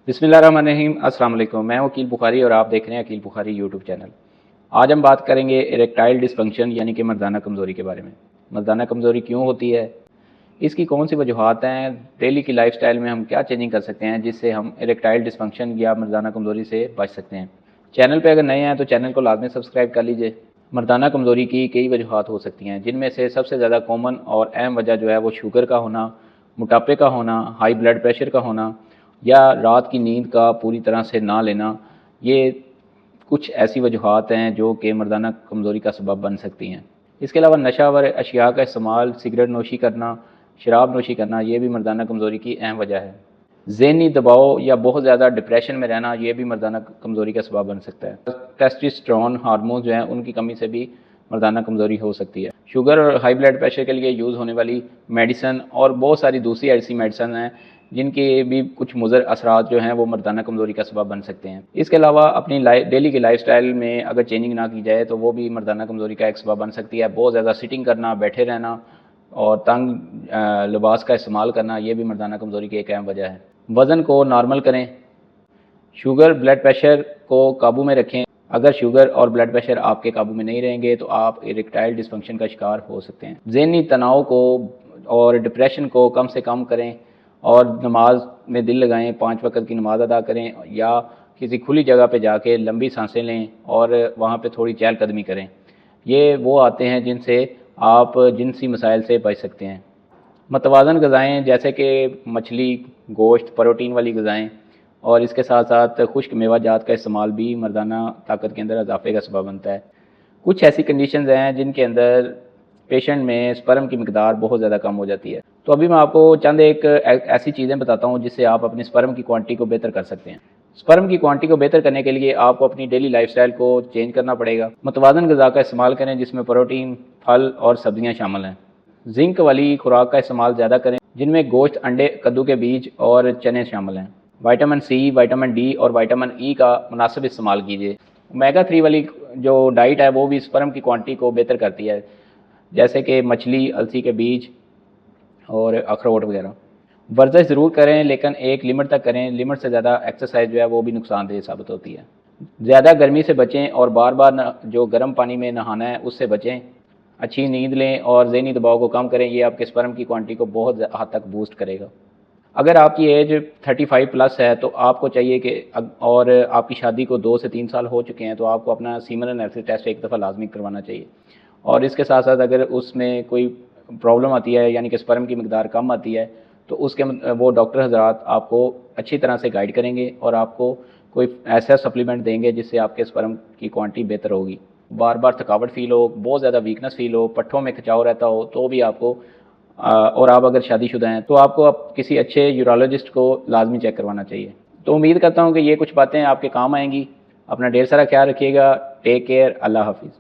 बिस्मिल्लाहिर्रहमानिर्रहीम। अस्सलाम वालेकुम। मैं वकील बुखारी और आप देख रहे हैं अकील बुखारी यूट्यूब चैनल। आज हम बात करेंगे इरेक्टाइल डिसफंक्शन यानी कि मर्दाना कमज़ोरी के बारे में। मर्दाना कमज़ोरी क्यों होती है, इसकी कौन सी वजूहात हैं, डेली की लाइफस्टाइल में हम क्या चेंजिंग कर सकते हैं जिससे हम इरेक्टाइल डिसफंक्शन या मर्दाना कमज़ोरी से बच सकते हैं। चैनल पर अगर नए हैं तो चैनल को लाजमी सब्सक्राइब कर लीजिए। मर्दाना कमज़ोरी की कई वजूहात हो सकती हैं, जिनमें से सबसे ज़्यादा कॉमन और अहम वजह जो है वो शुगर का होना, मोटापे का होना, हाई ब्लड प्रेशर का होना या रात की नींद का पूरी तरह से ना लेना। ये कुछ ऐसी वजूहात हैं जो कि मर्दाना कमज़ोरी का सबब बन सकती हैं। इसके अलावा नशावर अशिया का इस्तेमाल, सिगरेट नोशी करना, शराब नोशी करना, ये भी मर्दाना कमज़ोरी की अहम वजह है। ज़हनी दबाव या बहुत ज़्यादा डिप्रेशन में रहना, ये भी मर्दाना कमज़ोरी का सबब बन सकता है। टेस्टोस्टेरोन हार्मोन जो हैं उनकी कमी से भी मर्दाना कमज़ोरी हो सकती है। शुगर और हाई ब्लड प्रेशर के लिए यूज़ होने वाली मेडिसन और बहुत सारी दूसरी ऐसी मेडिसन हैं जिनके भी कुछ मुज़र असरात जो हैं वो मर्दाना कमज़ोरी का सबब बन सकते हैं। इसके अलावा अपनी डेली की लाइफस्टाइल में अगर चेंजिंग ना की जाए तो वो भी मर्दाना कमज़ोरी का एक सबब बन सकती है। बहुत ज़्यादा सिटिंग करना, बैठे रहना और तंग लिबास का इस्तेमाल करना, ये भी मर्दाना कमज़ोरी की एक अहम वजह है। वज़न को नॉर्मल करें, शुगर ब्लड प्रेशर को काबू में रखें। अगर शुगर और ब्लड प्रेशर आपके काबू में नहीं रहेंगे तो आप इरेक्टाइल डिसफंक्शन का शिकार हो सकते हैं। ज़हनी तनाव को और डिप्रेशन को कम से कम करें और नमाज में दिल लगाएं, 5 वक्त की नमाज अदा करें या किसी खुली जगह पे जाके लंबी सांसें लें और वहाँ पे थोड़ी चहलकदमी करें। ये वो आते हैं जिनसे आप जिनसी मसाइल से बच सकते हैं। मतवाज़न ग़िज़ाएँ जैसे कि मछली, गोश्त, प्रोटीन वाली ग़िज़ाएँ और इसके साथ साथ खुश्क मेवाजात का इस्तेमाल भी मर्दाना ताकत के अंदर इजाफे का सबब बनता है। कुछ ऐसी कंडीशंस हैं जिनके अंदर पेशेंट में स्पर्म की मिकदार बहुत ज़्यादा कम हो जाती है। तो अभी मैं आपको चंद एक ऐसी चीज़ें बताता हूँ जिससे आप अपनी स्पर्म की क्वांटिटी को बेहतर कर सकते हैं। स्पर्म की क्वांटिटी को बेहतर करने के लिए आपको अपनी डेली लाइफस्टाइल को चेंज करना पड़ेगा। मतवाज़न ग़िज़ा का इस्तेमाल करें जिसमें प्रोटीन, फल और सब्जियाँ शामिल हैं। जिंक वाली खुराक का इस्तेमाल ज़्यादा करें जिनमें गोश्त, अंडे, कद्दू के बीज और चने शामिल हैं। विटामिन सी, विटामिन डी और विटामिन ई का मुनासिब इस्तेमाल कीजिए। ओमेगा 3 वाली जो डाइट है वो भी स्पर्म की क्वांटिटी को बेहतर करती है, जैसे कि मछली, अलसी के बीज और अखरोट वगैरह। वर्जिश ज़रूर करें लेकिन एक लिमिट तक करें। लिमिट से ज़्यादा एक्सरसाइज जो है वो भी नुकसानदेह साबित होती है। ज़्यादा गर्मी से बचें और बार बार जो गर्म पानी में नहाना है उससे बचें। अच्छी नींद लें और ज़हनी दबाव को कम करें। ये आपके स्पर्म की क्वांटिटी को बहुत हद तक बूस्ट करेगा। अगर आपकी एज 35 प्लस है तो आपको चाहिए कि और आपकी शादी को 2 से 3 साल हो चुके हैं तो आपको अपना सीमन एनालिसिस टेस्ट एक दफ़ा लाजमी करवाना चाहिए। और इसके साथ साथ अगर उसमें कोई प्रॉब्लम आती है यानी कि स्पर्म की मिकदार कम आती है तो उसके वो डॉक्टर हज़रात आपको अच्छी तरह से गाइड करेंगे और आपको कोई ऐसा सप्लीमेंट देंगे जिससे आपके स्पर्म की क्वांटिटी बेहतर होगी। बार बार थकावट फील हो, बहुत ज़्यादा वीकनेस फील हो, पट्ठों में खिंचाव रहता हो तो भी आपको और आप अगर शादीशुदा हैं तो आपको अब किसी अच्छे यूरोलॉजिस्ट को लाजमी चेक करवाना चाहिए। तो उम्मीद करता हूँ कि ये कुछ बातें आपके काम आएंगी। अपना ढेर सारा ख्याल रखिएगा। Take care. अल्लाह हाफिज़।